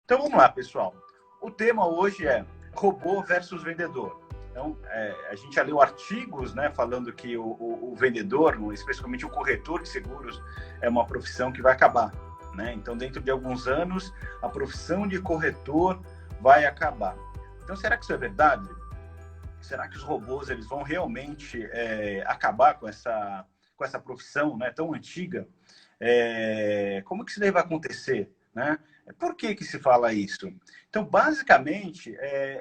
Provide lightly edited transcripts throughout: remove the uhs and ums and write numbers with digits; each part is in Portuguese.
Então vamos lá, pessoal. O tema hoje é robô versus vendedor. Então, a gente já leu artigos, né, falando que o vendedor, especialmente o corretor de seguros, é uma profissão que vai acabar, né? Então, dentro de alguns anos, a profissão de corretor vai acabar. Então, será que isso é verdade? Será que os robôs eles vão realmente acabar com essa profissão, né, tão antiga? Como que isso daí vai acontecer, né? Por que que se fala isso? Então, basicamente,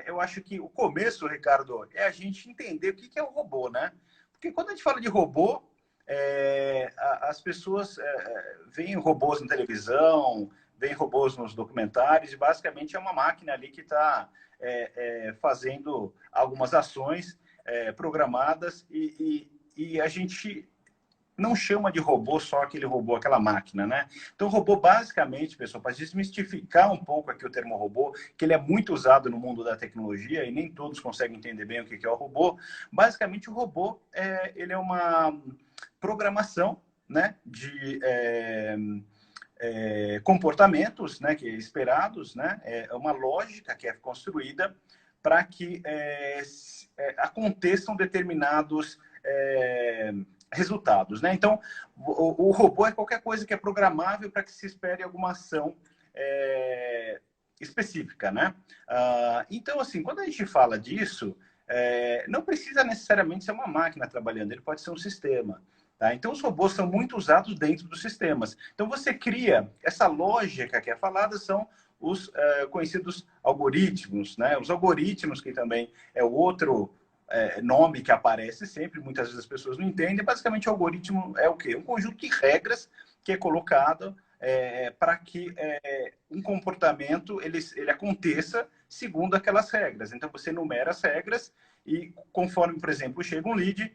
eu acho que o começo, Ricardo, é a gente entender o que que é um robô, né? Porque quando a gente fala de robô, as pessoas veem robôs na televisão, veem robôs nos documentários, e basicamente é uma máquina ali que está fazendo algumas ações programadas e a gente não chama de robô só aquele robô, aquela máquina, né? Então, robô, basicamente, pessoal, para desmistificar um pouco aqui o termo robô, que ele é muito usado no mundo da tecnologia e nem todos conseguem entender bem o que é o robô, basicamente o robô ele é uma programação, né, de comportamentos, né, que esperados, né, é uma lógica que é construída para que aconteçam determinados resultados, né? Então, o robô é qualquer coisa que é programável para que se espere alguma ação específica, né? Então, assim, quando a gente fala disso, não precisa necessariamente ser uma máquina trabalhando, ele pode ser um sistema. Tá? Então, os robôs são muito usados dentro dos sistemas. Então, você cria essa lógica que é falada, são os conhecidos algoritmos, né? Os algoritmos, que também é o outro nome que aparece sempre, muitas vezes as pessoas não entendem. Basicamente, o algoritmo é o quê? Um conjunto de regras que é colocado para que um comportamento ele aconteça segundo aquelas regras. Então, você numera as regras e conforme, por exemplo, chega um lead,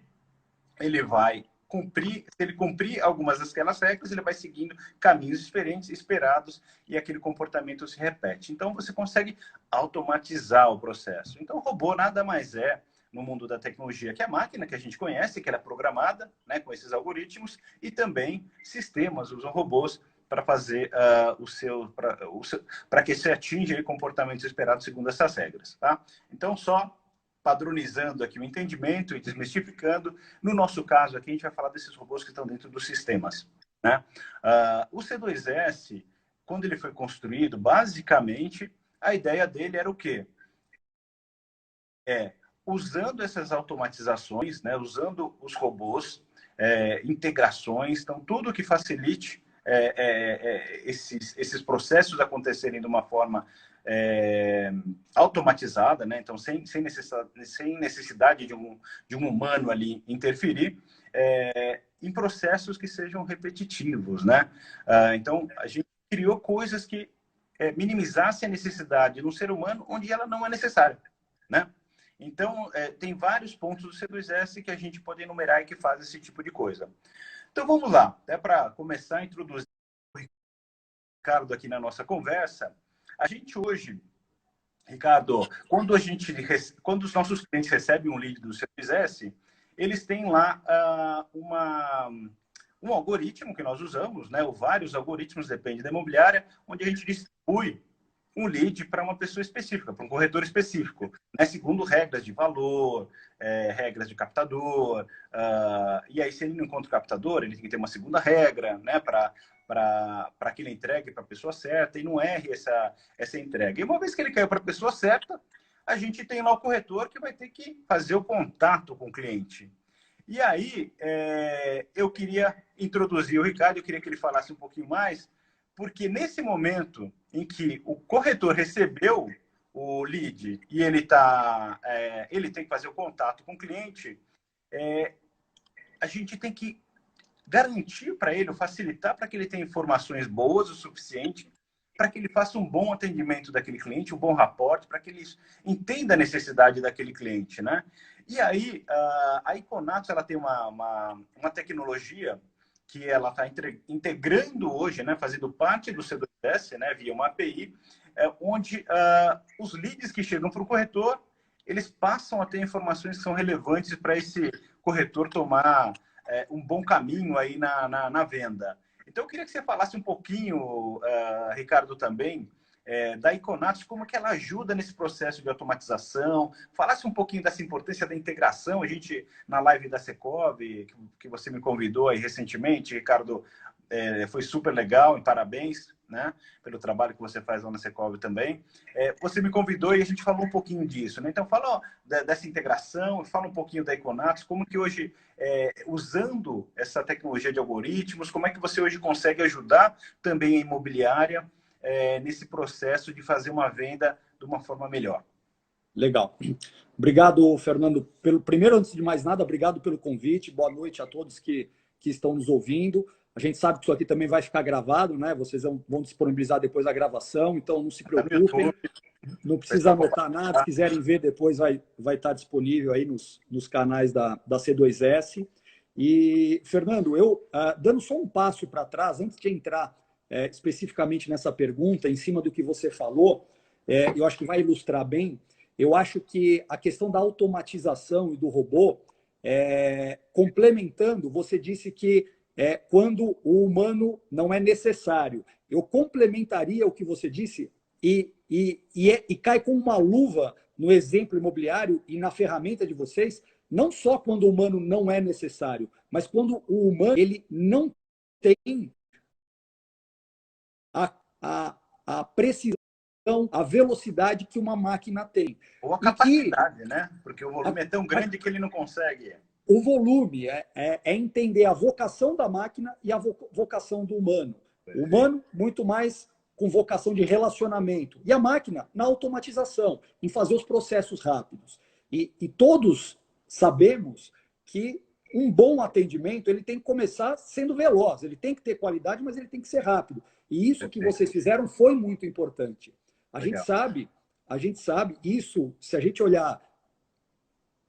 ele vai cumprir, se ele cumprir algumas daquelas regras, ele vai seguindo caminhos diferentes, esperados, e aquele comportamento se repete. Então, você consegue automatizar o processo. Então, o robô nada mais é, no mundo da tecnologia, que é a máquina que a gente conhece, que ela é programada, né, com esses algoritmos, e também sistemas usam robôs para fazer para que se atinja comportamentos esperados segundo essas regras. Tá? Então, só padronizando aqui o entendimento e desmistificando. No nosso caso aqui, a gente vai falar desses robôs que estão dentro dos sistemas, né? O C2S, quando ele foi construído, basicamente, a ideia dele era o quê? Usando essas automatizações, né, usando os robôs, integrações, então tudo que facilite esses processos acontecerem de uma forma automatizada, né? Então sem necessidade de um humano ali interferir, em processos que sejam repetitivos, né? Então a gente criou coisas que minimizassem a necessidade de um ser humano onde ela não é necessária, né? Então, tem vários pontos do C2S que a gente pode enumerar e que faz esse tipo de coisa. Então, vamos lá. Até para começar a introduzir o Ricardo aqui na nossa conversa, a gente hoje, Ricardo, quando os nossos clientes recebem um lead do C2S, eles têm lá um algoritmo que nós usamos, né, ou vários algoritmos, depende da imobiliária, onde a gente distribui um lead para uma pessoa específica, para um corretor específico, né? Segundo regras de valor, regras de captador. E aí, se ele não encontra o captador, ele tem que ter uma segunda regra, né? Para que ele entregue para a pessoa certa e não erre essa entrega. E uma vez que ele caiu para a pessoa certa, a gente tem lá o corretor que vai ter que fazer o contato com o cliente. E aí, eu queria introduzir o Ricardo, eu queria que ele falasse um pouquinho mais, porque nesse momento em que o corretor recebeu o lead e ele tem que fazer o contato com o cliente, a gente tem que garantir para ele, facilitar para que ele tenha informações boas o suficiente para que ele faça um bom atendimento daquele cliente, um bom raporte, para que ele entenda a necessidade daquele cliente, né? E aí, a Econatos, ela tem uma tecnologia que ela está integrando hoje, né, fazendo parte do C2S, né, via uma API, onde os leads que chegam para o corretor, eles passam a ter informações que são relevantes para esse corretor tomar um bom caminho aí na venda. Então, eu queria que você falasse um pouquinho, Ricardo, também, da Econatos, como que ela ajuda nesse processo de automatização. Falasse um pouquinho dessa importância da integração. A gente, na live da Secov, que você me convidou aí recentemente, Ricardo, foi super legal, e parabéns, né, pelo trabalho que você faz lá na Secov também. Você me convidou e a gente falou um pouquinho disso, né? Então, fala dessa integração, fala um pouquinho da Econatos, como que hoje, usando essa tecnologia de algoritmos, como é que você hoje consegue ajudar também a imobiliária nesse processo de fazer uma venda de uma forma melhor. Legal. Obrigado, Fernando. Primeiro, antes de mais nada, obrigado pelo convite. Boa noite a todos que estão nos ouvindo. A gente sabe que isso aqui também vai ficar gravado, né? Vocês vão disponibilizar depois a gravação, então não se preocupem. Não precisa anotar nada. Se quiserem ver, depois vai estar disponível aí nos canais da C2S. E, Fernando, dando só um passo para trás, antes de entrar especificamente nessa pergunta, em cima do que você falou, eu acho que vai ilustrar bem. Eu acho que a questão da automatização e do robô, complementando, você disse que quando o humano não é necessário. Eu complementaria o que você disse e cai com uma luva no exemplo imobiliário e na ferramenta de vocês, não só quando o humano não é necessário, mas quando o humano ele não tem a precisão, a velocidade que uma máquina tem. Ou a capacidade, né? Porque o volume é tão grande que ele não consegue. O volume é entender a vocação da máquina e a vocação do humano. O humano, muito mais com vocação de relacionamento. E a máquina, na automatização, em fazer os processos rápidos. E todos sabemos que um bom atendimento ele tem que começar sendo veloz, ele tem que ter qualidade, mas ele tem que ser rápido. E isso que vocês fizeram foi muito importante. A gente sabe isso, se a gente olhar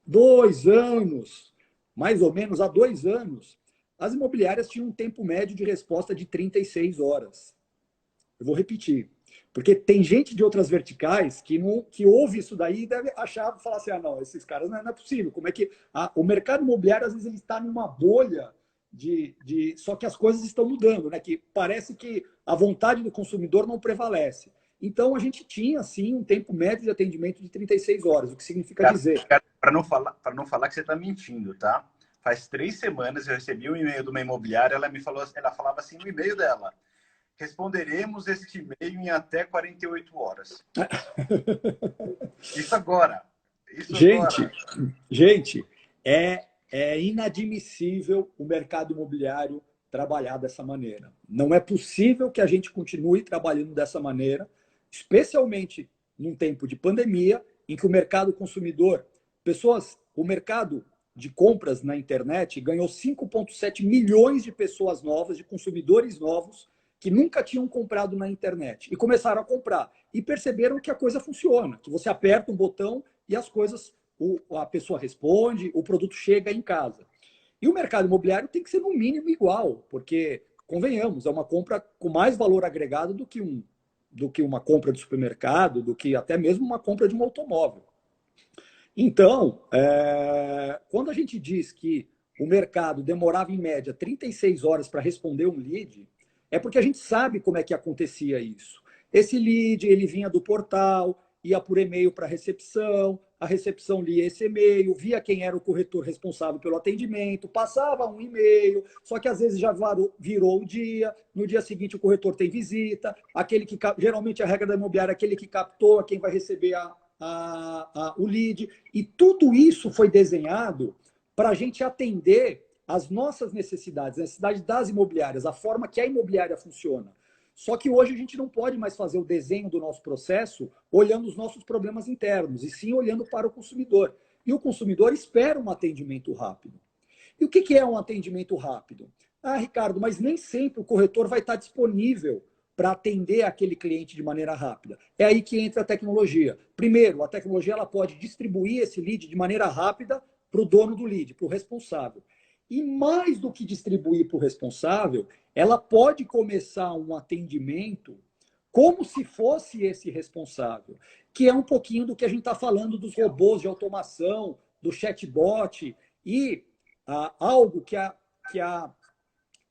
2 anos, mais ou menos há 2 anos, as imobiliárias tinham um tempo médio de resposta de 36 horas. Eu vou repetir. Porque tem gente de outras verticais que ouve isso daí e deve achar, falar assim, não, esses caras não é possível. Como é que o mercado imobiliário, às vezes, ele está numa bolha só que as coisas estão mudando, né? Que parece que a vontade do consumidor não prevalece. Então, a gente tinha, sim, um tempo médio de atendimento de 36 horas, o que significa dizer... Para não falar que você está mentindo, tá? Faz 3 semanas eu recebi um e-mail de uma imobiliária, ela falava assim no e-mail dela: responderemos este e-mail em até 48 horas. Isso agora. Gente, é inadmissível o mercado imobiliário trabalhar dessa maneira. Não é possível que a gente continue trabalhando dessa maneira, especialmente num tempo de pandemia, em que o mercado consumidor, o mercado de compras na internet ganhou 5,7 milhões de pessoas novas, de consumidores novos, que nunca tinham comprado na internet e começaram a comprar e perceberam que a coisa funciona, que você aperta um botão e as coisas, a pessoa responde, o produto chega em casa. E o mercado imobiliário tem que ser no mínimo igual, porque, convenhamos, é uma compra com mais valor agregado do que uma compra de supermercado, do que até mesmo uma compra de um automóvel. Então, quando a gente diz que o mercado demorava em média 36 horas para responder um lead, é porque a gente sabe como é que acontecia isso. Esse lead, ele vinha do portal, ia por e-mail para a recepção lia esse e-mail, via quem era o corretor responsável pelo atendimento, passava um e-mail, só que às vezes já virou o dia, no dia seguinte o corretor tem visita, geralmente a regra da imobiliária é aquele que captou, a quem vai receber o lead, e tudo isso foi desenhado para a gente atender as nossas necessidades, a necessidade das imobiliárias, a forma que a imobiliária funciona. Só que hoje a gente não pode mais fazer o desenho do nosso processo olhando os nossos problemas internos, e sim olhando para o consumidor. E o consumidor espera um atendimento rápido. E o que é um atendimento rápido? Ricardo, mas nem sempre o corretor vai estar disponível para atender aquele cliente de maneira rápida. É aí que entra a tecnologia. Primeiro, a tecnologia ela pode distribuir esse lead de maneira rápida para o dono do lead, para o responsável. E mais do que distribuir para o responsável, ela pode começar um atendimento como se fosse esse responsável, que é um pouquinho do que a gente está falando dos robôs de automação, do chatbot, e algo que a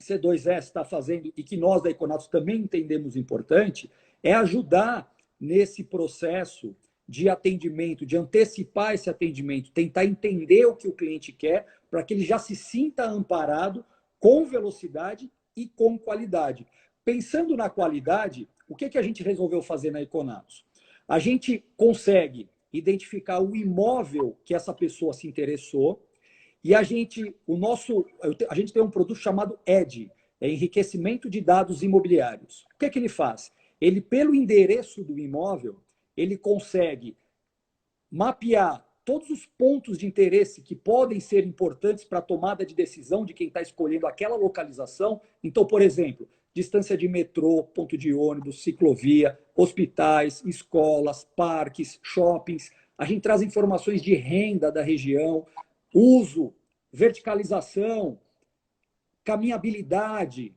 C2S está fazendo e que nós da Econatos também entendemos importante, é ajudar nesse processo de atendimento, de antecipar esse atendimento, tentar entender o que o cliente quer, para que ele já se sinta amparado com velocidade e com qualidade. Pensando na qualidade, o que a gente resolveu fazer na Econatos? A gente consegue identificar o imóvel que essa pessoa se interessou e a gente tem um produto chamado ED, é enriquecimento de dados imobiliários. O que ele faz? Ele, pelo endereço do imóvel, ele consegue mapear todos os pontos de interesse que podem ser importantes para a tomada de decisão de quem está escolhendo aquela localização. Então, por exemplo, distância de metrô, ponto de ônibus, ciclovia, hospitais, escolas, parques, shoppings. A gente traz informações de renda da região, uso, verticalização, caminhabilidade.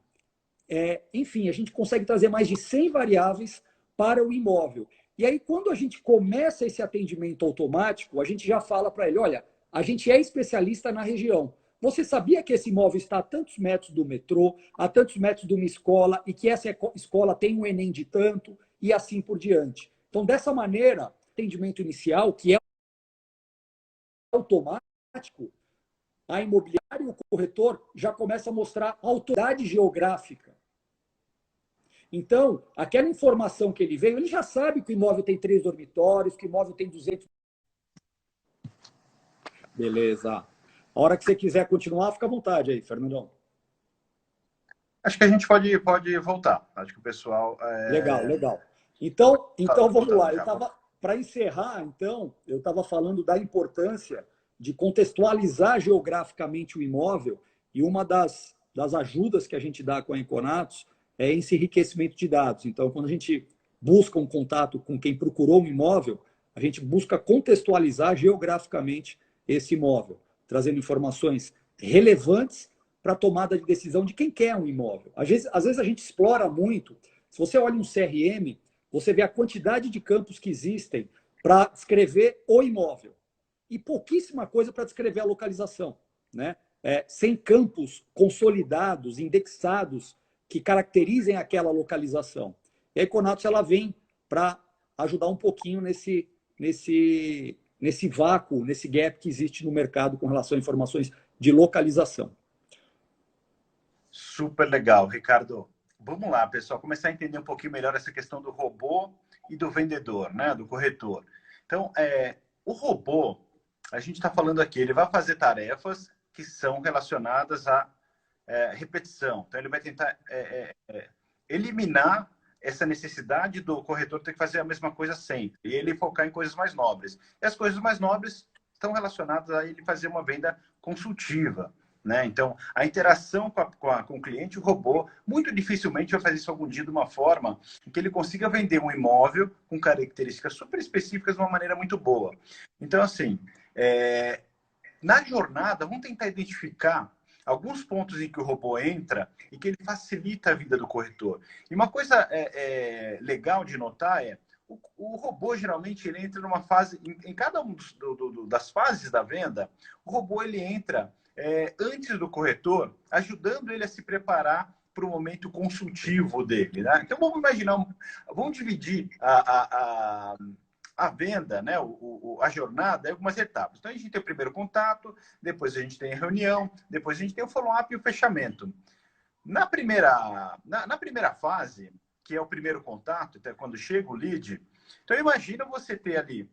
Enfim, a gente consegue trazer mais de 100 variáveis para o imóvel. E aí, quando a gente começa esse atendimento automático, a gente já fala para ele, olha, a gente é especialista na região. Você sabia que esse imóvel está a tantos metros do metrô, a tantos metros de uma escola, e que essa escola tem um Enem de tanto, e assim por diante. Então, dessa maneira, atendimento inicial, que é automático, a imobiliária e o corretor já começa a mostrar autoridade geográfica. Então, aquela informação que ele veio, ele já sabe que o imóvel tem 3 dormitórios, que o imóvel tem 200... Beleza. A hora que você quiser continuar, fica à vontade aí, Fernandão. Acho que a gente pode voltar. Acho que o pessoal... Legal. Então vamos lá. Para encerrar, então, eu estava falando da importância de contextualizar geograficamente o imóvel, e uma das ajudas que a gente dá com a Econatos é esse enriquecimento de dados. Então, quando a gente busca um contato com quem procurou um imóvel, a gente busca contextualizar geograficamente esse imóvel, trazendo informações relevantes para a tomada de decisão de quem quer um imóvel. Às vezes a gente explora muito. Se você olha um CRM, você vê a quantidade de campos que existem para descrever o imóvel e pouquíssima coisa para descrever a localização, né? Sem campos consolidados, indexados, que caracterizem aquela localização. E a Econatos ela vem para ajudar um pouquinho nesse vácuo, nesse gap que existe no mercado com relação a informações de localização. Super legal, Ricardo. Vamos lá, pessoal, começar a entender um pouquinho melhor essa questão do robô e do vendedor, né, do corretor. Então, o robô, a gente está falando aqui, ele vai fazer tarefas que são relacionadas à repetição. Então, ele vai tentar eliminar essa necessidade do corretor ter que fazer a mesma coisa sempre. E ele focar em coisas mais nobres. E as coisas mais nobres estão relacionadas a ele fazer uma venda consultiva. Né? Então, a interação com o cliente, o robô, muito dificilmente vai fazer isso algum dia de uma forma em que ele consiga vender um imóvel com características super específicas de uma maneira muito boa. Então, assim, na jornada, vamos tentar identificar alguns pontos em que o robô entra e que ele facilita a vida do corretor. E uma coisa legal de notar o robô, geralmente, ele entra numa fase... Em cada uma das fases da venda, o robô ele entra antes do corretor, ajudando ele a se preparar para o momento consultivo dele. Né? Então, vamos imaginar... Vamos dividir a venda, né, a jornada, em algumas etapas. Então, a gente tem o primeiro contato, depois a gente tem a reunião, depois a gente tem o follow-up e o fechamento. Na primeira fase, que é o primeiro contato, até quando chega o lead, então imagina você ter ali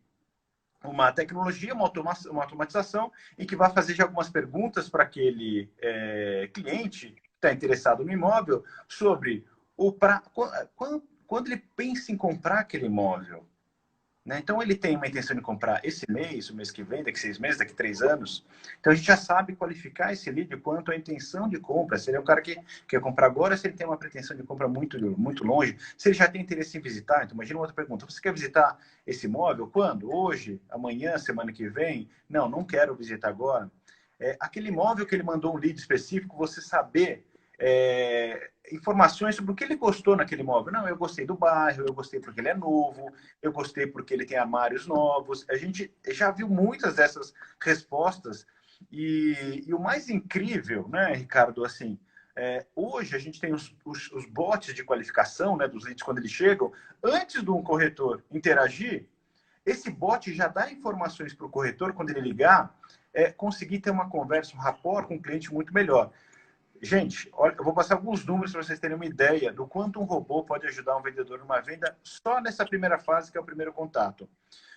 uma tecnologia, uma automatização, em que vai fazer já algumas perguntas para aquele cliente que está interessado no imóvel sobre quando ele pensa em comprar aquele imóvel. Né? Então, ele tem uma intenção de comprar esse mês, o mês que vem, daqui 6 meses, daqui 3 anos. Então, a gente já sabe qualificar esse lead quanto à intenção de compra. Se ele é um cara que quer comprar agora, se ele tem uma pretensão de compra muito, muito longe, se ele já tem interesse em visitar. Então, imagina uma outra pergunta. Você quer visitar esse imóvel? Quando? Hoje? Amanhã? Semana que vem? Não, não quero visitar agora. Aquele imóvel que ele mandou um lead específico, você saber... informações sobre o que ele gostou naquele imóvel. Não, eu gostei do bairro, eu gostei porque ele é novo, eu gostei porque ele tem armários novos. A gente já viu muitas dessas respostas e o mais incrível, né, Ricardo, assim, Hoje a gente tem os bots de qualificação, né, dos leads quando eles chegam. Antes de um corretor interagir, esse bot já dá informações para o corretor, quando ele ligar, conseguir ter uma conversa, um rapport com o cliente muito melhor. Gente, olha, eu vou passar alguns números para vocês terem uma ideia do quanto um robô pode ajudar um vendedor numa venda só nessa primeira fase, que é o primeiro contato.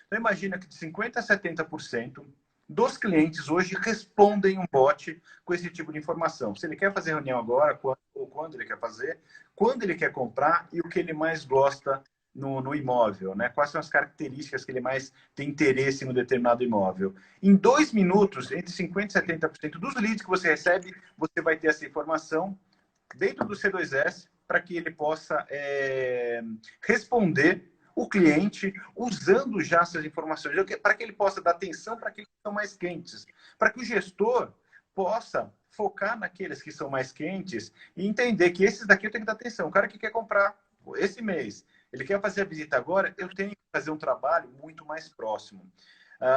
Então, imagina que de 50% a 70% dos clientes hoje respondem um bot com esse tipo de informação. Se ele quer fazer reunião agora, quando ele quer fazer, quando ele quer comprar e o que ele mais gosta no imóvel, né? Quais são as características que ele mais tem interesse no determinado imóvel. Em 2 minutos, entre 50% e 70% dos leads que você recebe, você vai ter essa informação dentro do C2S para que ele possa responder o cliente usando já essas informações, para que ele possa dar atenção para aqueles que são mais quentes, para que o gestor possa focar naqueles que são mais quentes e entender que esses daqui eu tenho que dar atenção. O cara que quer comprar esse mês, ele quer fazer a visita agora, eu tenho que fazer um trabalho muito mais próximo.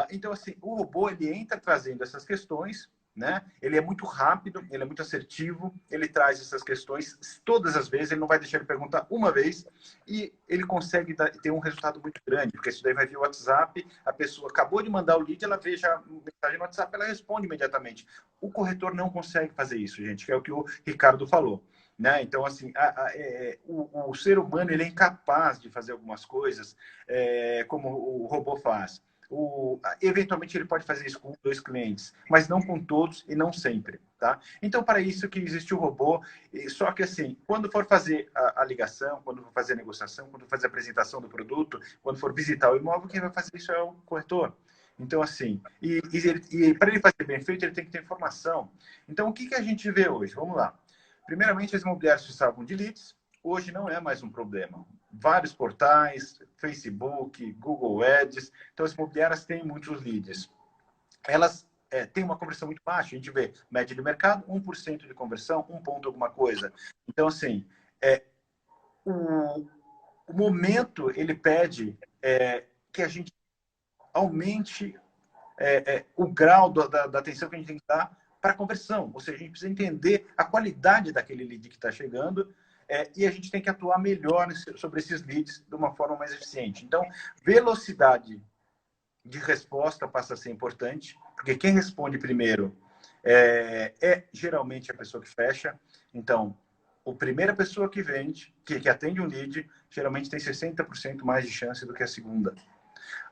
Então, assim, o robô, ele entra trazendo essas questões, né? Ele é muito rápido, ele é muito assertivo, ele traz essas questões todas as vezes, ele não vai deixar ele perguntar uma vez e ele consegue ter um resultado muito grande, porque isso daí vai via WhatsApp, a pessoa acabou de mandar o lead, ela vê já a mensagem no WhatsApp, ela responde imediatamente. O corretor não consegue fazer isso, gente, que é o que o Ricardo falou. Né? Então, assim, o ser humano ele é incapaz de fazer algumas coisas como o robô faz. Eventualmente ele pode fazer isso com 2 clientes, mas não com todos e não sempre, tá? Então, para isso que existe o robô, só que assim, quando for fazer a ligação, quando for fazer a negociação, quando for fazer a apresentação do produto, quando for visitar o imóvel, quem vai fazer isso é o corretor. Então, assim, e para ele fazer bem feito, ele tem que ter informação. Então, o que a gente vê hoje? Vamos lá. Primeiramente, as imobiliárias precisavam de leads, hoje não é mais um problema. Vários portais, Facebook, Google Ads. Então, as imobiliárias têm muitos leads. Elas têm uma conversão muito baixa. A gente vê média de mercado, 1% de conversão, 1 ponto alguma coisa. Então, assim, o momento, ele pede que a gente aumente o grau da atenção que a gente tem que dar para a conversão. Ou seja, a gente precisa entender a qualidade daquele lead que está chegando e a gente tem que atuar melhor sobre esses leads de uma forma mais eficiente. Então, velocidade de resposta passa a ser importante, porque quem responde primeiro geralmente a pessoa que fecha. Então, a primeira pessoa que vende, que atende um lead, geralmente tem 60% mais de chance do que a segunda.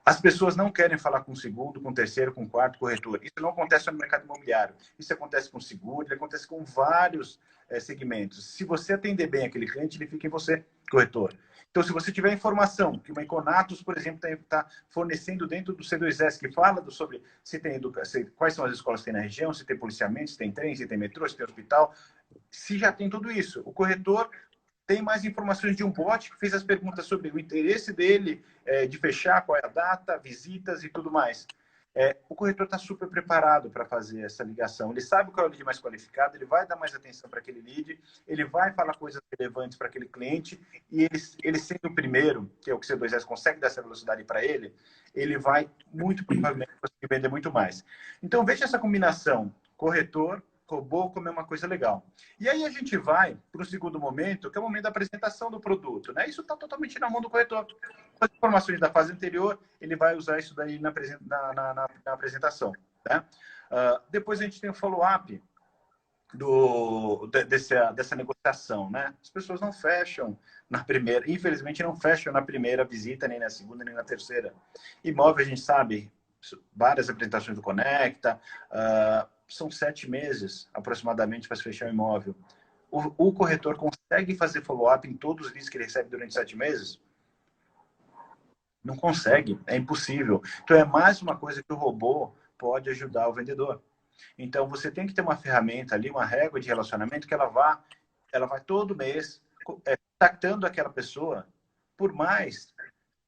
As pessoas não querem falar com o segundo, com o terceiro, com o quarto corretor. Isso não acontece no mercado imobiliário. Isso acontece com o seguro, isso acontece com vários segmentos. Se você atender bem aquele cliente, ele fica em você, corretor. Então, se você tiver informação que uma Econatus, por exemplo, está fornecendo dentro do C2S, que fala sobre se tem quais são as escolas que tem na região, se tem policiamento, se tem trem, se tem metrô, se tem hospital, se já tem tudo isso. O corretor tem mais informações de um bot que fez as perguntas sobre o interesse dele de fechar, qual é a data, visitas e tudo mais. O corretor está super preparado para fazer essa ligação. Ele sabe qual é o lead mais qualificado, ele vai dar mais atenção para aquele lead, ele vai falar coisas relevantes para aquele cliente e ele sendo o primeiro, que é o que o C2S consegue dar essa velocidade para ele, ele vai muito provavelmente conseguir vender muito mais. Então, veja essa combinação corretor, robô como é uma coisa legal. E aí a gente vai para o segundo momento, que é o momento da apresentação do produto. Né? Isso está totalmente na mão do corretor. As informações da fase anterior, ele vai usar isso daí na apresentação. Né? Depois a gente tem o follow-up dessa negociação. Né? As pessoas não fecham na primeira, infelizmente não fecham na primeira visita, nem na segunda, nem na terceira. Imóvel, a gente sabe, várias apresentações do Conecta, são 7 meses, aproximadamente, para se fechar o imóvel. O corretor consegue fazer follow-up em todos os leads que ele recebe durante 7 meses? Não consegue, é impossível. Então, é mais uma coisa que o robô pode ajudar o vendedor. Então, você tem que ter uma ferramenta ali, uma régua de relacionamento, que ela vai todo mês contactando aquela pessoa, por mais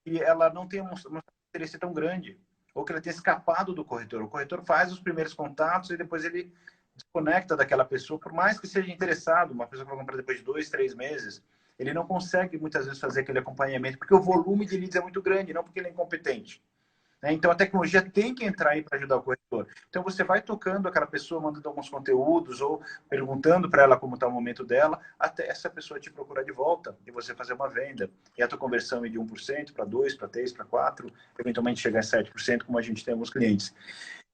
que ela não tenha um interesse tão grande, ou que ela tenha escapado do corretor. O corretor faz os primeiros contatos e depois ele desconecta daquela pessoa, por mais que seja interessado, uma pessoa que vai comprar depois de 2, 3 meses, ele não consegue muitas vezes fazer aquele acompanhamento, porque o volume de leads é muito grande, não porque ele é incompetente. né? Então, a tecnologia tem que entrar aí para ajudar o corretor. Então, você vai tocando aquela pessoa, mandando alguns conteúdos ou perguntando para ela como está o momento dela, até essa pessoa te procurar de volta e você fazer uma venda. E a tua conversão ir de 1% para 2%, para 3%, para 4%, eventualmente chegar a 7%, como a gente tem alguns clientes.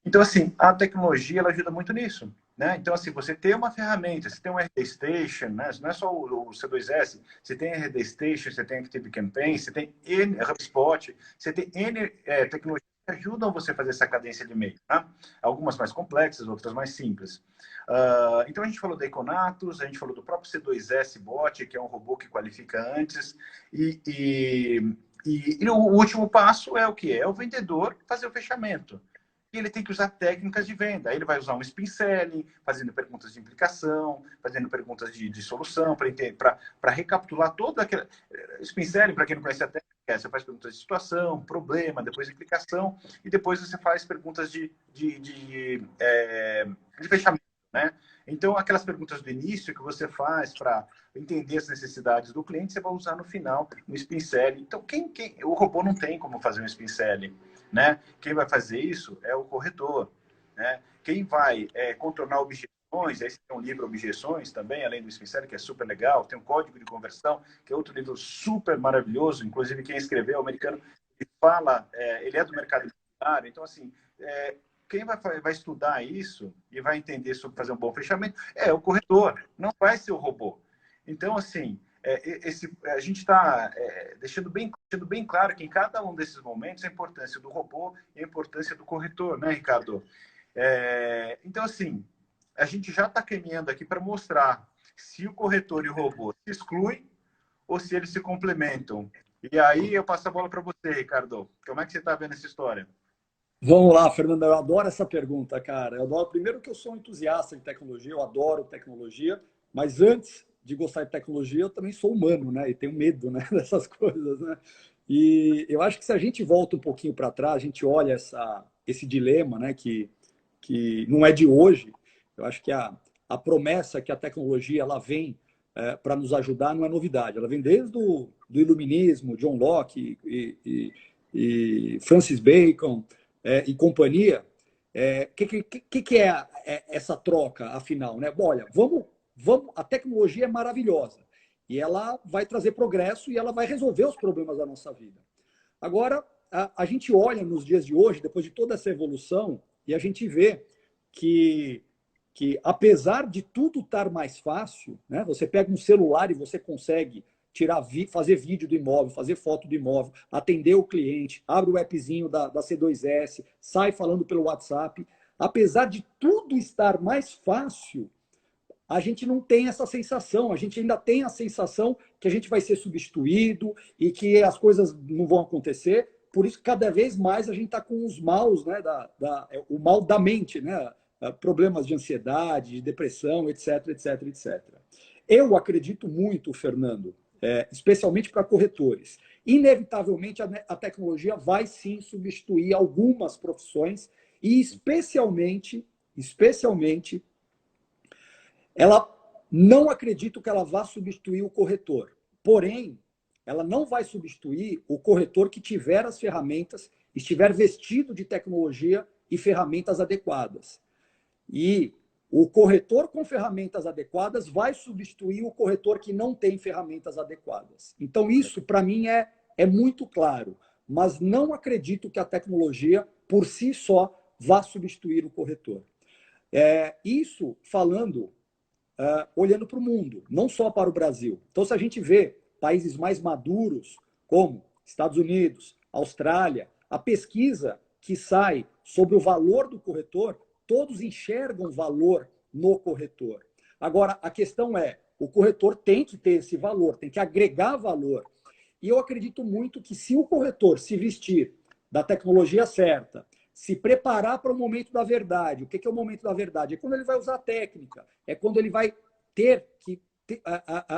Então, assim, a tecnologia ela ajuda muito nisso, né? Então, assim, você tem uma ferramenta, você tem um RD Station, né? Não é só o C2S, você tem RD Station, você tem Active Campaign, você tem N HubSpot, você tem N tecnologias que ajudam você a fazer essa cadência de e-mail, tá? Algumas mais complexas, outras mais simples. Então, a gente falou da Econatus, a gente falou do próprio C2S Bot, que é um robô que qualifica antes, e o último passo é o quê? É o vendedor fazer o fechamento. E ele tem que usar técnicas de venda. Aí ele vai usar um spin selling, fazendo perguntas de implicação, fazendo perguntas de solução, para recapitular toda aquela... Spin selling, para quem não conhece a técnica, você faz perguntas de situação, problema, depois de implicação, e depois você faz perguntas de fechamento, né? Então, aquelas perguntas do início que você faz para entender as necessidades do cliente, você vai usar no final, no spin selling. Então, o robô não tem como fazer um spin selling, né? Quem vai fazer isso é o corretor, né? Quem vai contornar objeções, aí tem um livro Objeções também, além do spin selling, que é super legal, tem um código de conversão, que é outro livro super maravilhoso, inclusive quem escreveu, o americano, ele fala, ele é do mercado imobiliário, então assim, quem vai estudar isso e vai entender sobre fazer um bom fechamento é o corretor, não vai ser o robô. Então, assim, a gente está deixando bem claro que em cada um desses momentos a importância do robô e a importância do corretor, né, Ricardo? Então, assim, a gente já está caminhando aqui para mostrar se o corretor e o robô se excluem ou se eles se complementam. E aí eu passo a bola para você, Ricardo. Como é que você está vendo essa história? Vamos lá, Fernando, eu adoro essa pergunta, cara. Eu adoro, primeiro que eu sou um entusiasta de tecnologia, eu adoro tecnologia, mas antes de gostar de tecnologia, eu também sou humano, né? E tenho medo, né, dessas coisas, né? E eu acho que se a gente volta um pouquinho para trás, a gente olha esse dilema, né, que não é de hoje. Eu acho que a promessa que a tecnologia ela vem para nos ajudar não é novidade. Ela vem desde do iluminismo, John Locke e Francis Bacon, e companhia. Que é essa troca, afinal? Né? Bom, olha, a tecnologia é maravilhosa e ela vai trazer progresso e ela vai resolver os problemas da nossa vida. Agora, a gente olha nos dias de hoje, depois de toda essa evolução, e a gente vê que apesar de tudo estar mais fácil, né, você pega um celular e você consegue fazer vídeo do imóvel, fazer foto do imóvel, atender o cliente, abre o appzinho da C2S, sai falando pelo WhatsApp. Apesar de tudo estar mais fácil, a gente não tem essa sensação, a gente ainda tem a sensação que a gente vai ser substituído e que as coisas não vão acontecer. Por isso, cada vez mais a gente está com os maus, né, o mal da mente, né, problemas de ansiedade, de depressão, etc, etc, etc. Eu acredito muito, Fernando, especialmente para corretores. Inevitavelmente, a tecnologia vai sim substituir algumas profissões e especialmente ela não acredito que ela vá substituir o corretor. Porém, ela não vai substituir o corretor que tiver as ferramentas, estiver vestido de tecnologia e ferramentas adequadas. E o corretor com ferramentas adequadas vai substituir o corretor que não tem ferramentas adequadas. Então, isso, para mim, é muito claro. Mas não acredito que a tecnologia, por si só, vá substituir o corretor. Isso falando olhando para o mundo, não só para o Brasil. Então, se a gente vê países mais maduros, como Estados Unidos, Austrália, a pesquisa que sai sobre o valor do corretor, todos enxergam valor no corretor. Agora, a questão é, o corretor tem que ter esse valor, tem que agregar valor. E eu acredito muito que se o corretor se vestir da tecnologia certa, se preparar para o momento da verdade. O que é o momento da verdade? É quando ele vai usar a técnica, é quando ele vai ter que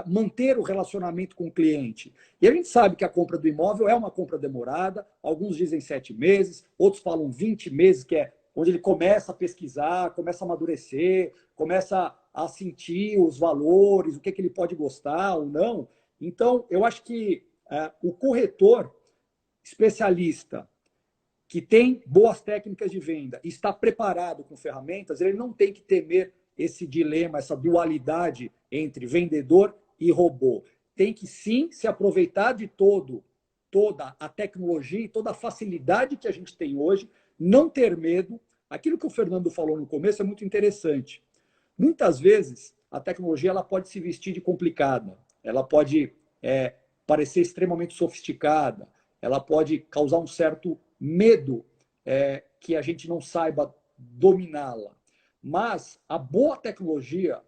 manter o relacionamento com o cliente. E a gente sabe que a compra do imóvel é uma compra demorada, alguns dizem 7 meses, outros falam 20 meses, que é onde ele começa a pesquisar, começa a amadurecer, começa a sentir os valores, o que ele pode gostar ou não. Então, eu acho que o corretor especialista que tem boas técnicas de venda, está preparado com ferramentas, ele não tem que temer esse dilema, essa dualidade entre vendedor e robô. Tem que sim se aproveitar de toda a tecnologia e toda a facilidade que a gente tem hoje, não ter medo. Aquilo que o Fernando falou no começo é muito interessante. Muitas vezes a tecnologia ela pode se vestir de complicada, ela pode parecer extremamente sofisticada, ela pode causar um certo medo que a gente não saiba dominá-la. Mas a boa tecnologia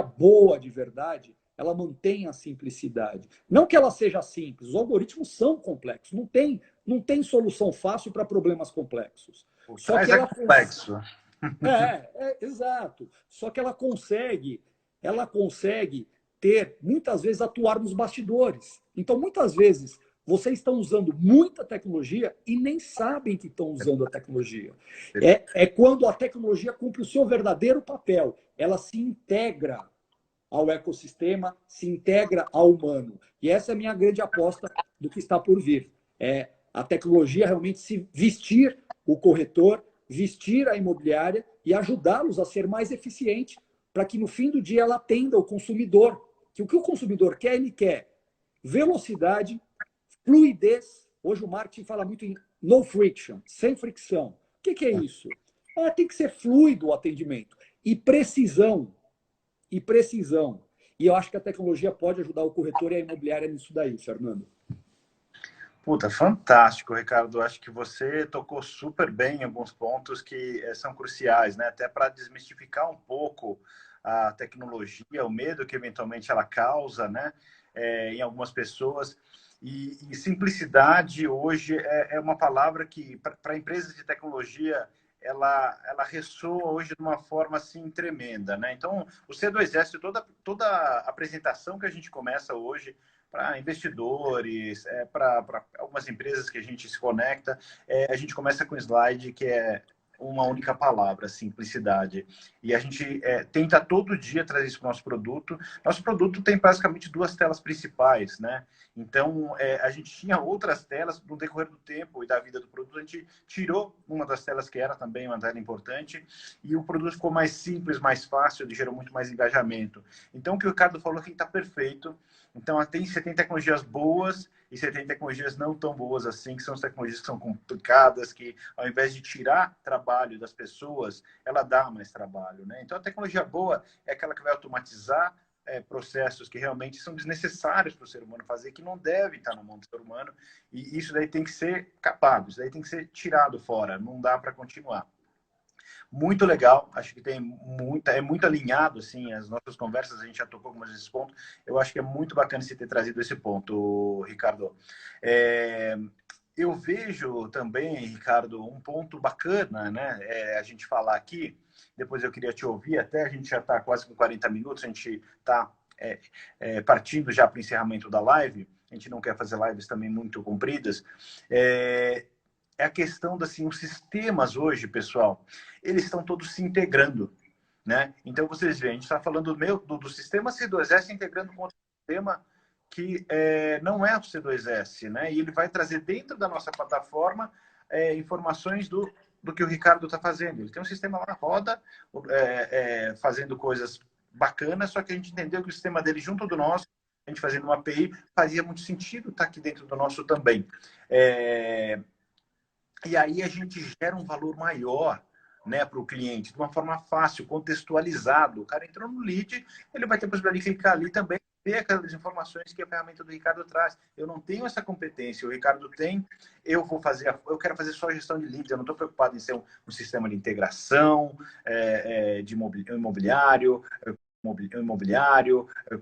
boa de verdade, ela mantém a simplicidade. Não que ela seja simples, os algoritmos são complexos, não tem solução fácil para problemas complexos. Só que ela complexo. Exato. Só que ela consegue ter, muitas vezes, atuar nos bastidores. Então, muitas vezes, vocês estão usando muita tecnologia e nem sabem que estão usando a tecnologia. É quando a tecnologia cumpre o seu verdadeiro papel. Ela se integra ao ecossistema, se integra ao humano. E essa é a minha grande aposta do que está por vir. É a tecnologia realmente se vestir o corretor, vestir a imobiliária e ajudá-los a ser mais eficiente para que no fim do dia ela atenda o consumidor. Que o consumidor quer, ele quer velocidade, fluidez. Hoje o marketing fala muito em no friction, sem fricção. O que é isso? Tem que ser fluido o atendimento. E precisão. E eu acho que a tecnologia pode ajudar o corretor e a imobiliária nisso daí, Fernando. Puta, fantástico, Ricardo. Acho que você tocou super bem em alguns pontos que são cruciais, né? Até para desmistificar um pouco a tecnologia, o medo que eventualmente ela causa, né? Em algumas pessoas. E simplicidade hoje é uma palavra que, para empresas de tecnologia, ela ressoa hoje de uma forma assim tremenda, né? Então, o C2S, toda a apresentação que a gente começa hoje para investidores, para algumas empresas que a gente se conecta, a gente começa com um slide que é uma única palavra, simplicidade. E a gente tenta todo dia trazer isso para o nosso produto. Nosso produto tem basicamente duas telas principais, né? Então, a gente tinha outras telas no decorrer do tempo e da vida do produto. A gente tirou uma das telas que era também uma tela importante e o produto ficou mais simples, mais fácil, ele gerou muito mais engajamento. Então, o que o Ricardo falou aqui está perfeito. Então, você tem tecnologias boas e você tem tecnologias não tão boas assim, que são as tecnologias que são complicadas, que ao invés de tirar trabalho das pessoas, ela dá mais trabalho, né? Então, a tecnologia boa é aquela que vai automatizar processos que realmente são desnecessários para o ser humano fazer, que não deve estar na mão do ser humano, e isso daí tem que ser capado, isso daí tem que ser tirado fora, não dá para continuar. Muito legal, acho que é muito alinhado, assim, as nossas conversas, a gente já tocou algumas vezes esse ponto, eu acho que é muito bacana você ter trazido esse ponto, Ricardo. Eu vejo também, Ricardo, um ponto bacana, né, a gente falar aqui, depois eu queria te ouvir, até a gente já está quase com 40 minutos, a gente está partindo já para o encerramento da live, a gente não quer fazer lives também muito compridas, é a questão assim, os sistemas hoje, pessoal, eles estão todos se integrando, né? Então, vocês veem, a gente está falando do sistema C2S integrando com outro sistema que não é o C2S, né? E ele vai trazer dentro da nossa plataforma informações do que o Ricardo está fazendo. Ele tem um sistema lá, roda, fazendo coisas bacanas, só que a gente entendeu que o sistema dele junto do nosso, a gente fazendo uma API, fazia muito sentido estar aqui dentro do nosso também. E aí a gente gera um valor maior, né, para o cliente, de uma forma fácil, contextualizado. O cara entrou no lead, ele vai ter a possibilidade de clicar ali também, ver aquelas informações que a ferramenta do Ricardo traz. Eu não tenho essa competência, o Ricardo tem, eu quero fazer só a gestão de leads, eu não estou preocupado em ser um sistema de integração de imobiliário,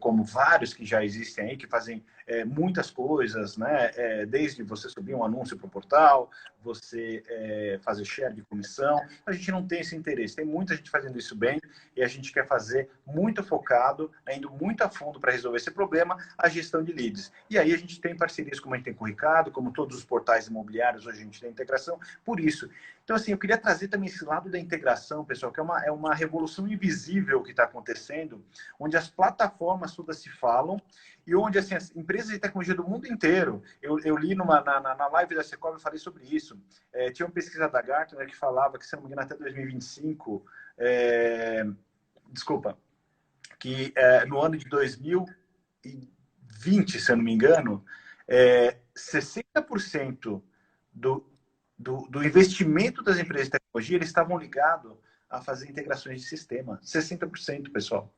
como vários que já existem aí, que fazem muitas coisas, né? Desde você subir um anúncio para o portal, você fazer share de comissão. A gente não tem esse interesse. Tem muita gente fazendo isso bem e a gente quer fazer muito focado, indo muito a fundo para resolver esse problema, a gestão de leads. E aí a gente tem parcerias como a gente tem com o Ricardo, como todos os portais imobiliários, hoje a gente tem integração. Por isso, Então, assim, eu queria trazer também esse lado da integração, pessoal, que é uma revolução invisível que está acontecendo, onde as plataformas todas se falam e onde, assim, as empresas de tecnologia do mundo inteiro, eu li na live da Secov, eu falei sobre isso, tinha uma pesquisa da Gartner que falava que, se não me engano, até 2025, desculpa, que no ano de 2020, se eu não me engano, 60% do investimento das empresas de tecnologia, eles estavam ligados a fazer integrações de sistema. 60%, pessoal.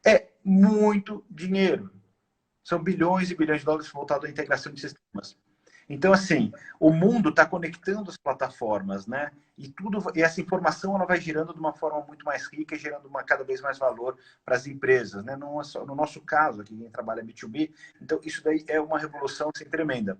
É muito dinheiro. São bilhões e bilhões de dólares voltados à integração de sistemas. Então, assim, o mundo está conectando as plataformas, né? E essa informação ela vai girando de uma forma muito mais rica e gerando cada vez mais valor para as empresas, né? No nosso caso, aqui quem trabalha B2B, então isso daí é uma revolução assim, tremenda.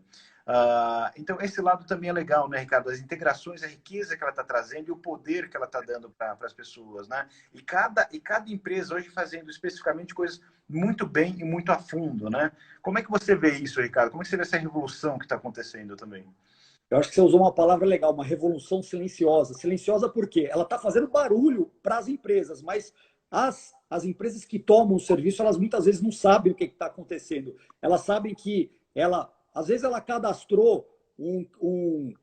Então, esse lado também é legal, né, Ricardo? As integrações, a riqueza que ela está trazendo e o poder que ela está dando para as pessoas, né? E cada empresa hoje fazendo especificamente coisas muito bem e muito a fundo, né? Como é que você vê isso, Ricardo? Como é que você vê essa revolução que está acontecendo também? Eu acho que você usou uma palavra legal, uma revolução silenciosa. Silenciosa por quê? Ela está fazendo barulho para as empresas, mas as empresas que tomam o serviço, elas muitas vezes não sabem o que está acontecendo. Elas sabem que às vezes ela cadastrou um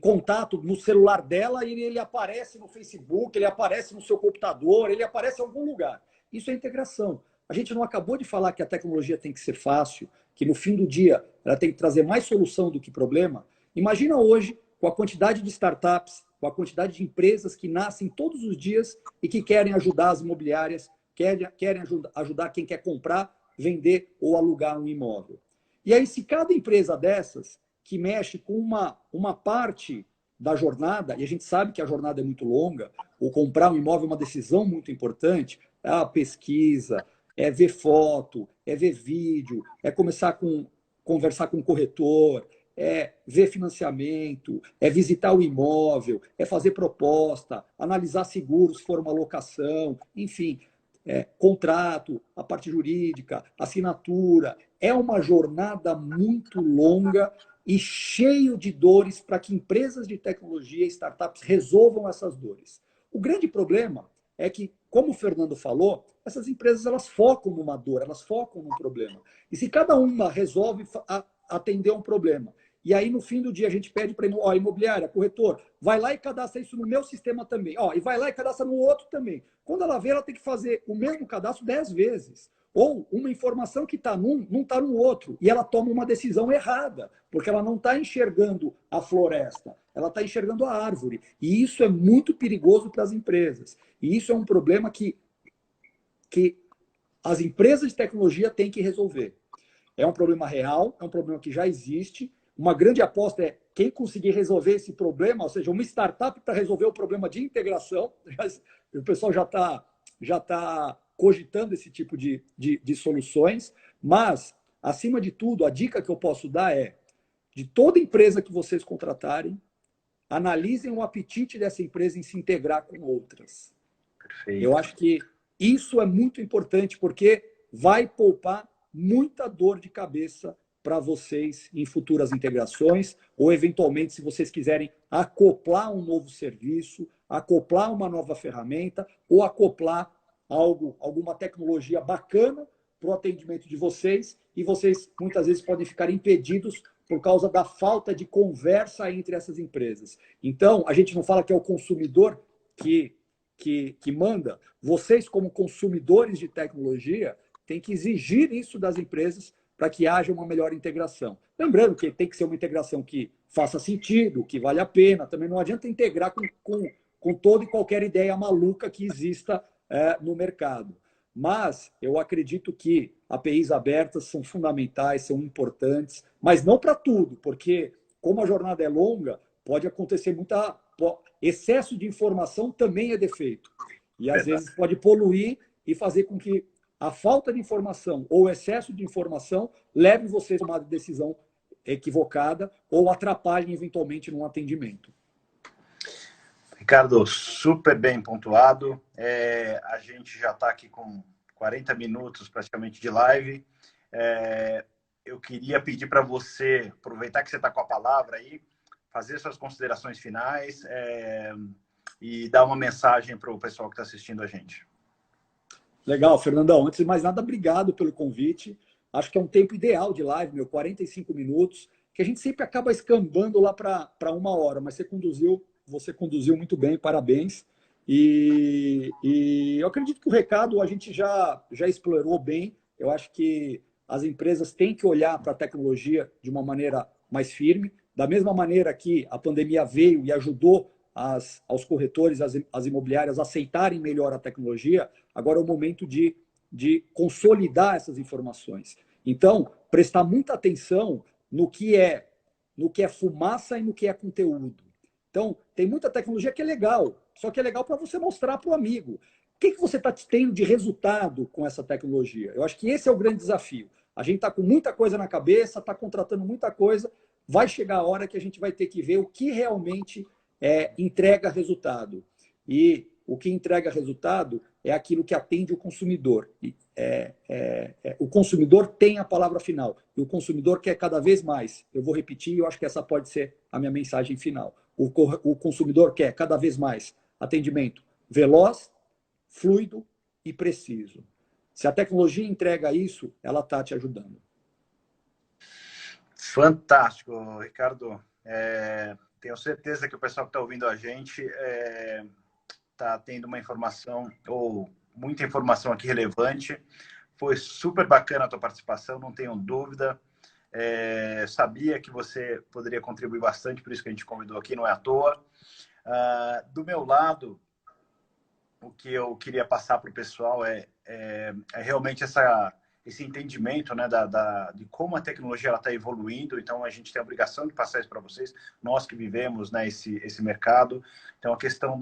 contato no celular dela e ele aparece no Facebook, ele aparece no seu computador, ele aparece em algum lugar. Isso é integração. A gente não acabou de falar que a tecnologia tem que ser fácil, que no fim do dia ela tem que trazer mais solução do que problema. Imagina hoje, com a quantidade de startups, com a quantidade de empresas que nascem todos os dias e que querem ajudar as imobiliárias, querem ajudar quem quer comprar, vender ou alugar um imóvel. E aí, se cada empresa dessas, que mexe com uma parte da jornada, e a gente sabe que a jornada é muito longa, ou comprar um imóvel é uma decisão muito importante, é a pesquisa, é ver foto, é ver vídeo, é conversar com o corretor, é ver financiamento, é visitar o imóvel, é fazer proposta, analisar seguros se for uma locação, enfim, contrato, a parte jurídica, assinatura. É uma jornada muito longa e cheio de dores para que empresas de tecnologia e startups resolvam essas dores. O grande problema é que, como o Fernando falou, essas empresas elas focam numa dor, elas focam num problema. E se cada uma resolve atender um problema, e aí no fim do dia a gente pede para a imobiliária, corretor, vai lá e cadastra isso no meu sistema também. E vai lá e cadastra no outro também. Quando ela vê, ela tem que fazer o mesmo cadastro 10 vezes. Ou uma informação que está num, não está no outro. E ela toma uma decisão errada, porque ela não está enxergando a floresta, ela está enxergando a árvore. E isso é muito perigoso para as empresas. E isso é um problema que as empresas de tecnologia têm que resolver. É um problema real, é um problema que já existe. Uma grande aposta é quem conseguir resolver esse problema, ou seja, uma startup para resolver o problema de integração. O pessoal já tá cogitando esse tipo de soluções, mas, acima de tudo, a dica que eu posso dar é, de toda empresa que vocês contratarem, analisem o apetite dessa empresa em se integrar com outras. Eu Perfeito. acho que isso é muito importante, porque vai poupar muita dor de cabeça para vocês em futuras integrações, ou eventualmente, se vocês quiserem acoplar um novo serviço, acoplar uma nova ferramenta, ou acoplar alguma tecnologia bacana para o atendimento de vocês, e vocês muitas vezes podem ficar impedidos por causa da falta de conversa entre essas empresas. Então, a gente não fala que é o consumidor que manda, vocês, como consumidores de tecnologia, têm que exigir isso das empresas para que haja uma melhor integração. Lembrando que tem que ser uma integração que faça sentido, que vale a pena. Também não adianta integrar com toda e qualquer ideia maluca que exista no mercado. Mas eu acredito que APIs abertas são fundamentais, são importantes, mas não para tudo, porque como a jornada é longa, pode acontecer excesso de informação também é defeito. E às Verdade. vezes pode poluir e fazer com que a falta de informação ou o excesso de informação leve você a tomar decisão equivocada ou atrapalhe eventualmente num atendimento. Ricardo, super bem pontuado. A gente já está aqui com 40 minutos praticamente de live. Eu queria pedir para você, aproveitar que você está com a palavra aí, fazer suas considerações finais e dar uma mensagem para o pessoal que está assistindo a gente. Legal, Fernandão. Antes de mais nada, obrigado pelo convite. Acho que é um tempo ideal de live, 45 minutos, que a gente sempre acaba escambando lá para 1 hora, mas você conduziu muito bem, parabéns. E eu acredito que o recado a gente já explorou bem. Eu acho que as empresas têm que olhar para a tecnologia de uma maneira mais firme, da mesma maneira que a pandemia veio e ajudou aos corretores, as imobiliárias a aceitarem melhor a tecnologia. Agora é o momento de consolidar essas informações. Então, prestar muita atenção no que é fumaça e no que é conteúdo. Então, tem muita tecnologia que é legal, só que é legal para você mostrar para o amigo. O que você está tendo de resultado com essa tecnologia? Eu acho que esse é o grande desafio. A gente está com muita coisa na cabeça, está contratando muita coisa, vai chegar a hora que a gente vai ter que ver o que realmente entrega resultado. E o que entrega resultado é aquilo que atende o consumidor. O consumidor tem a palavra final. E o consumidor quer cada vez mais. Eu vou repetir e eu acho que essa pode ser a minha mensagem final. O consumidor quer cada vez mais atendimento veloz, fluido e preciso. Se a tecnologia entrega isso, ela está te ajudando. Fantástico, Ricardo. Tenho certeza que o pessoal que está ouvindo a gente está tendo uma informação, ou muita informação aqui relevante. Foi super bacana a tua participação, não tenho dúvida. Sabia que você poderia contribuir bastante, por isso que a gente convidou aqui, não é à toa. Do meu lado, o que eu queria passar para o pessoal é realmente esse entendimento, né, de como a tecnologia está evoluindo. Então, a gente tem a obrigação de passar isso para vocês, nós que vivemos, né, esse mercado. Então, a questão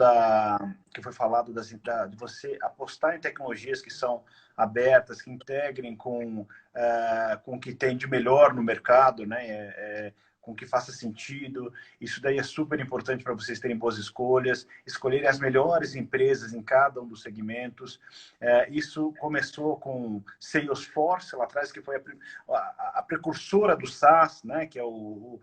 que foi falado de você apostar em tecnologias que são abertas, que integrem com o que tem de melhor no mercado, né, com que faça sentido. Isso daí é super importante para vocês terem boas escolhas, escolherem as melhores empresas em cada um dos segmentos. Isso começou com Salesforce, lá atrás, que foi a precursora do SaaS, né, que é o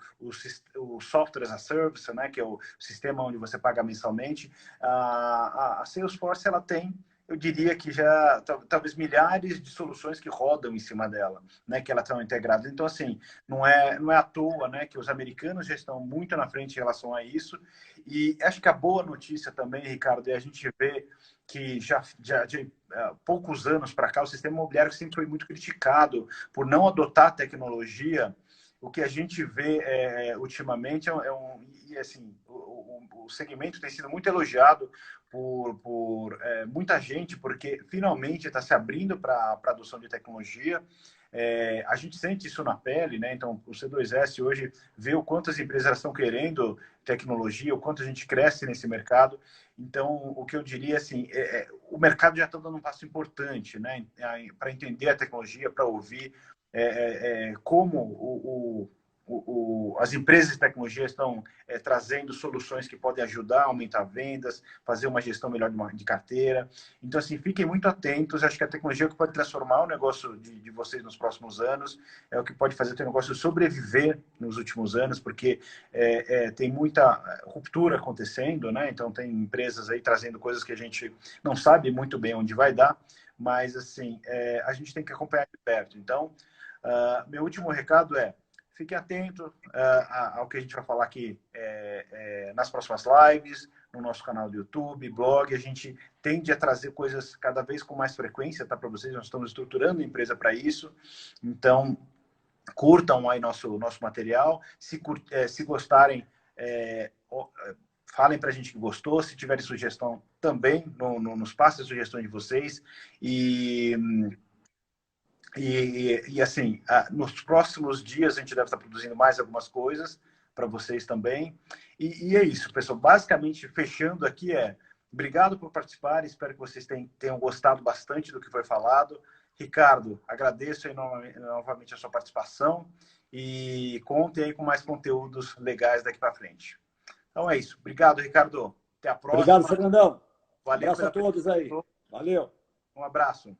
Software as a Service, né, que é o sistema onde você paga mensalmente. A Salesforce, ela tem, eu diria que já talvez milhares de soluções que rodam em cima dela, né, que elas estão integradas. Então, assim, não é à toa, né, que os americanos já estão muito na frente em relação a isso. E acho que a boa notícia também, Ricardo, é a gente ver que já de poucos anos para cá, o sistema imobiliário sempre foi muito criticado por não adotar a tecnologia. O que a gente vê ultimamente assim, o segmento tem sido muito elogiado por muita gente, porque finalmente está se abrindo para a adoção de tecnologia. A gente sente isso na pele, né? Então, o C2S hoje vê o quanto as empresas estão querendo tecnologia, o quanto a gente cresce nesse mercado. Então, o que eu diria, assim, o mercado já está dando um passo importante, né? Para entender a tecnologia, para ouvir como as empresas de tecnologia estão trazendo soluções que podem ajudar a aumentar vendas, fazer uma gestão melhor de carteira. Então, assim, fiquem muito atentos. Acho que a tecnologia é o que pode transformar o negócio de vocês nos próximos anos, é o que pode fazer o teu negócio sobreviver nos últimos anos, porque tem muita ruptura acontecendo, né? Então, tem empresas aí trazendo coisas que a gente não sabe muito bem onde vai dar, mas, assim, a gente tem que acompanhar de perto. Então, meu último recado fique atento ao que a gente vai falar aqui nas próximas lives, no nosso canal do YouTube, blog. A gente tende a trazer coisas cada vez com mais frequência, tá, para vocês. Nós estamos estruturando a empresa para isso. Então, curtam aí nosso material. Se gostarem, falem para a gente que gostou. Se tiverem sugestão, também nos passem a sugestão de vocês. E assim, nos próximos dias a gente deve estar produzindo mais algumas coisas para vocês também. E é isso, pessoal. Basicamente, fechando aqui, obrigado por participar. Espero que vocês tenham gostado bastante do que foi falado. Ricardo, agradeço aí novamente a sua participação e contem aí com mais conteúdos legais daqui para frente. Então é isso. Obrigado, Ricardo. Até a próxima. Obrigado, Fernandão. Valeu. Abraço a todos aí. Valeu. Um abraço.